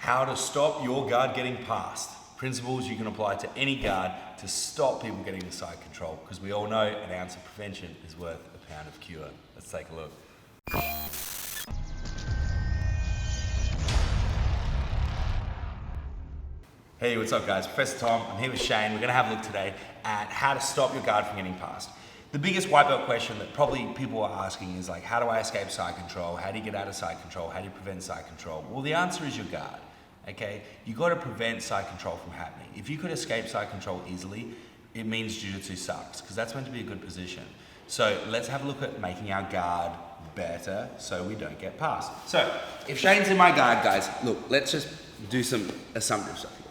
how to stop your guard getting passed. Principles you can apply to any guard to stop people getting the side control, because we all know an ounce of prevention is worth a pound of cure. Let's take a look. Hey, what's up guys? Prof Tom, I'm here with Shane. We're gonna have a look today at how to stop your guard from getting passed. The biggest white belt question that probably people are asking is like, how do I escape side control? How do you get out of side control? How do you prevent side control? Well, the answer is your guard, okay? You gotta prevent side control from happening. If you could escape side control easily, it means jiu-jitsu sucks, because that's meant to be a good position. So let's have a look at making our guard better so we don't get passed. So if Shane's in my guard, guys, look, let's just do some assumptive stuff here.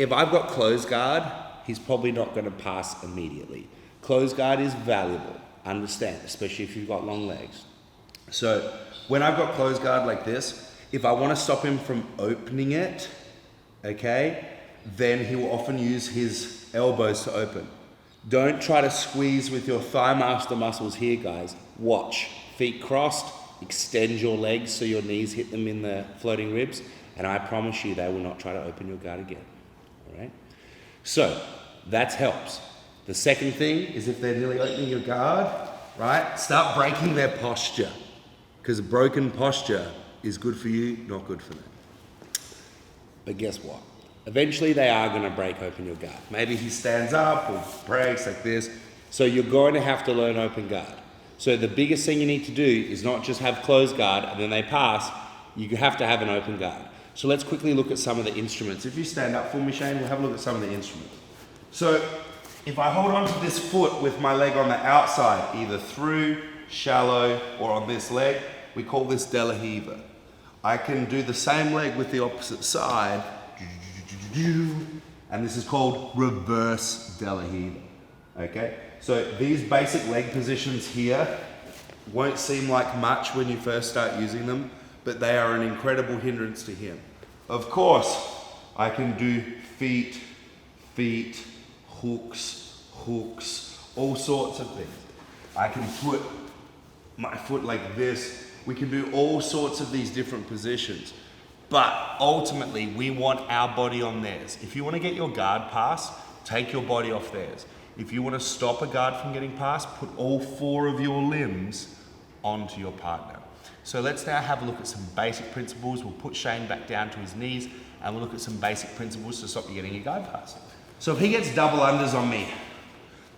If I've got closed guard, he's probably not gonna pass immediately. Closed guard is valuable, understand, especially if you've got long legs. So when I've got closed guard like this, if I wanna stop him from opening it, okay, then he will often use his elbows to open. Don't try to squeeze with your thigh master muscles here, guys. Watch, feet crossed, extend your legs so your knees hit them in the floating ribs, and I promise you they will not try to open your guard again, all right? So that helps. The second thing is if they're nearly opening your guard, right? Start breaking their posture, because a broken posture is good for you, not good for them. But guess what? Eventually they are gonna break open your guard. Maybe he stands up or breaks like this. So you're going to have to learn open guard. So the biggest thing you need to do is not just have closed guard and then they pass, you have to have an open guard. So let's quickly look at some of the instruments. If you stand up for me, Shane, we'll have a look at some of the instruments. So if I hold onto this foot with my leg on the outside, either through, shallow, or on this leg, we call this De La Riva. I can do the same leg with the opposite side, and this is called reverse De La Riva, okay? So these basic leg positions here won't seem like much when you first start using them, but they are an incredible hindrance to him. Of course, I can do feet, hooks, all sorts of things. I can put my foot like this. We can do all sorts of these different positions. But ultimately, we want our body on theirs. If you want to get your guard passed, take your body off theirs. If you want to stop a guard from getting passed, put all 4 of your limbs onto your partner. So let's now have a look at some basic principles. We'll put Shane back down to his knees and we'll look at some basic principles to stop you getting your guard passed. So if he gets double unders on me,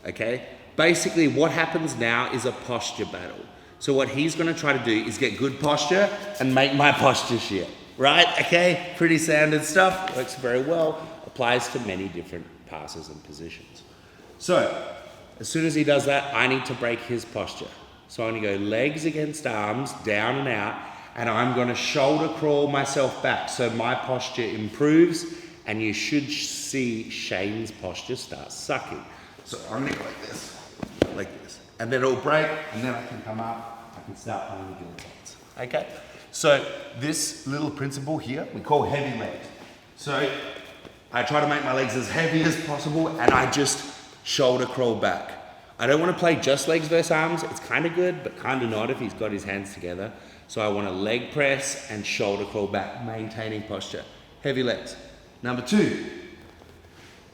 okay, basically what happens now is a posture battle. So what he's gonna try to do is get good posture and make my posture shit, right? Okay, pretty standard stuff, works very well, applies to many different passes and positions. So as soon as he does that, I need to break his posture. So I'm gonna go legs against arms, down and out, and I'm gonna shoulder crawl myself back so my posture improves, and you should see Shane's posture start sucking. So I'm gonna go like this, and then it'll break, and then I can come up, I can start playing the guillotines, okay? So this little principle here, we call heavy legs. So I try to make my legs as heavy as possible, and I just shoulder crawl back. I don't wanna play just legs versus arms. It's kinda good, but kinda not if he's got his hands together. So I wanna leg press and shoulder crawl back, maintaining posture. Heavy legs. Number 2,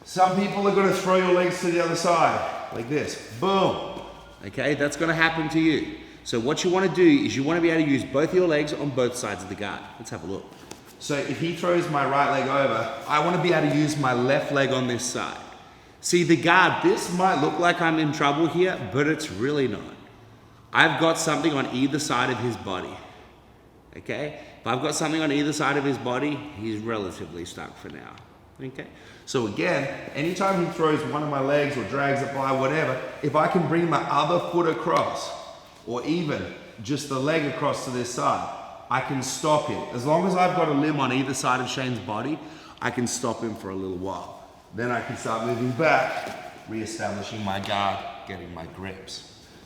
some people are gonna throw your legs to the other side, like this, boom. Okay, that's gonna happen to you. So what you wanna do is you wanna be able to use both your legs on both sides of the guard. Let's have a look. So if he throws my right leg over, I wanna be able to use my left leg on this side. See the guard, this might look like I'm in trouble here, but it's really not. I've got something on either side of his body, okay? If I've got something on either side of his body, he's relatively stuck for now, okay? So again, anytime he throws one of my legs or drags it by, whatever, if I can bring my other foot across, or even just the leg across to this side, I can stop him. As long as I've got a limb on either side of Shane's body, I can stop him for a little while. Then I can start moving back, re-establishing my guard, getting my grips.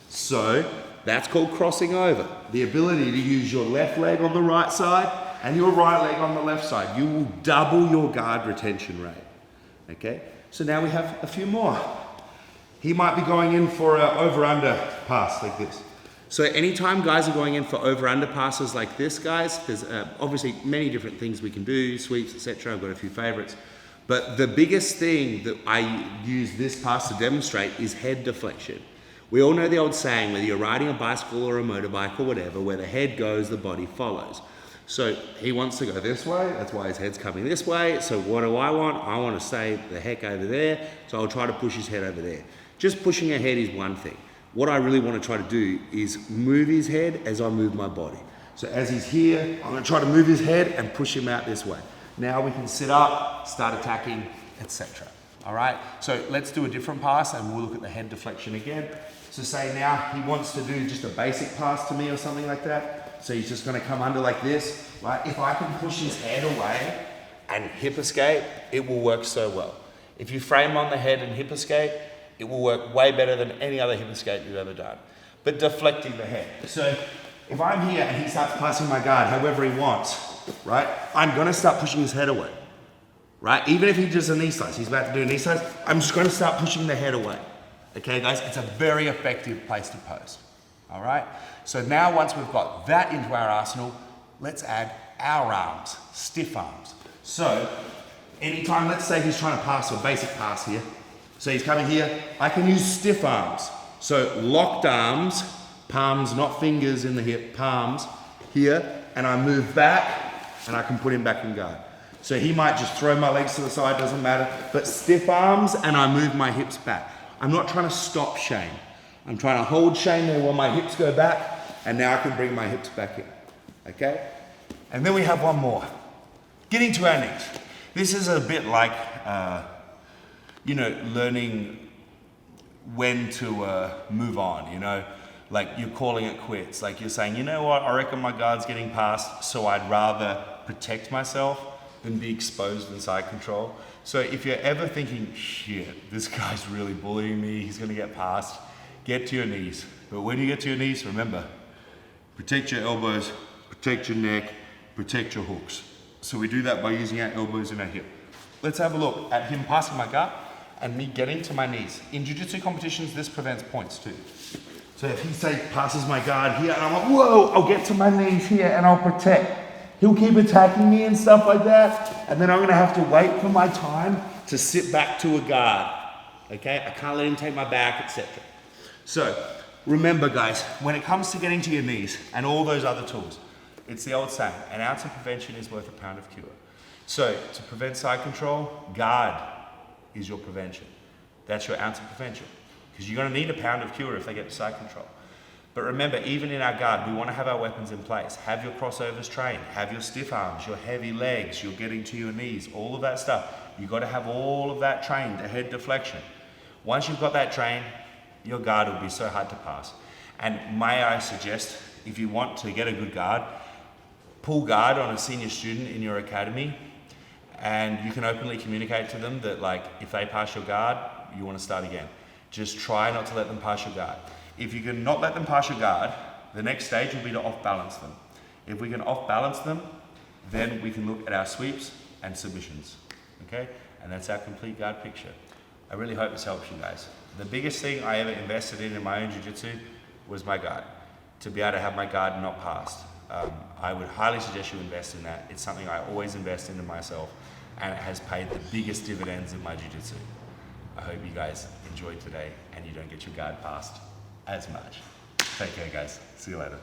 So that's called crossing over. The ability to use your left leg on the right side and your right leg on the left side. You will double your guard retention rate, okay? So now we have a few more. He might be going in for an over-under pass like this. So anytime guys are going in for over-under passes like this, guys, there's obviously many different things we can do, sweeps, etc. I've got a few favorites. But the biggest thing that I use this pass to demonstrate is head deflection. We all know the old saying, whether you're riding a bicycle or a motorbike or whatever, where the head goes, the body follows. So he wants to go this way, that's why his head's coming this way. So what do? I want to stay the heck over there, so I'll try to push his head over there. Just pushing ahead is one thing. What I really want to try to do is move his head as I move my body. So as he's here, I'm going to try to move his head and push him out this way. Now we can sit up, start attacking, etc. All right, so let's do a different pass and we'll look at the head deflection again. So say now he wants to do just a basic pass to me or something like that. So he's just going to come under like this, right? If I can push his head away and hip escape, it will work so well. If you frame on the head and hip escape, it will work way better than any other hip escape you've ever done. But deflecting the head. So if I'm here and he starts passing my guard however he wants, right? I'm going to start pushing his head away, right? Even if he does a knee slice, he's about to do a knee slice, I'm just going to start pushing the head away. Okay, guys, it's a very effective place to pose. All right? So now once we've got that into our arsenal, let's add our arms, stiff arms. So anytime, let's say he's trying to pass a basic pass here. So he's coming here, I can use stiff arms. So locked arms, palms, not fingers in the hip, palms here, and I move back and I can put him back in guard. So he might just throw my legs to the side, doesn't matter, but stiff arms and I move my hips back. I'm not trying to stop Shane. I'm trying to hold Shane there while my hips go back, and now I can bring my hips back in, okay? And then we have one more. Getting to our knees. This is a bit like, learning when to move on, like you're calling it quits. Like you're saying, you know what, I reckon my guard's getting past, so I'd rather protect myself than be exposed in side control. So if you're ever thinking, shit, this guy's really bullying me, he's gonna get past, get to your knees. But when you get to your knees, remember, protect your elbows, protect your neck, protect your hooks. So we do that by using our elbows and our hip. Let's have a look at him passing my guard and me getting to my knees. In jiu-jitsu competitions, this prevents points too. So if he say passes my guard here, and I'm like, whoa, I'll get to my knees here and I'll protect. He'll keep attacking me and stuff like that, and then I'm gonna have to wait for my time to sit back to a guard, okay? I can't let him take my back, etc. So remember guys, when it comes to getting to your knees and all those other tools, it's the old saying, an ounce of prevention is worth a pound of cure. So to prevent side control, guard is your prevention. That's your ounce of prevention, because you're gonna need a pound of cure if they get to side control. But remember, even in our guard, we want to have our weapons in place. Have your crossovers trained, have your stiff arms, your heavy legs, you're getting to your knees, all of that stuff. You've got to have all of that trained, the head deflection. Once you've got that trained, your guard will be so hard to pass. And may I suggest, if you want to get a good guard, pull guard on a senior student in your academy, and you can openly communicate to them that, like, if they pass your guard, you want to start again. Just try not to let them pass your guard. If you can not let them pass your guard, the next stage will be to off-balance them. If we can off-balance them, then we can look at our sweeps and submissions, okay? And that's our complete guard picture. I really hope this helps you guys. The biggest thing I ever invested in my own jiu-jitsu was my guard, to be able to have my guard not passed. I would highly suggest you invest in that. It's something I always invest into myself, and it has paid the biggest dividends in my jiu-jitsu. I hope you guys enjoyed today and you don't get your guard passed as much. Take care guys, see you later.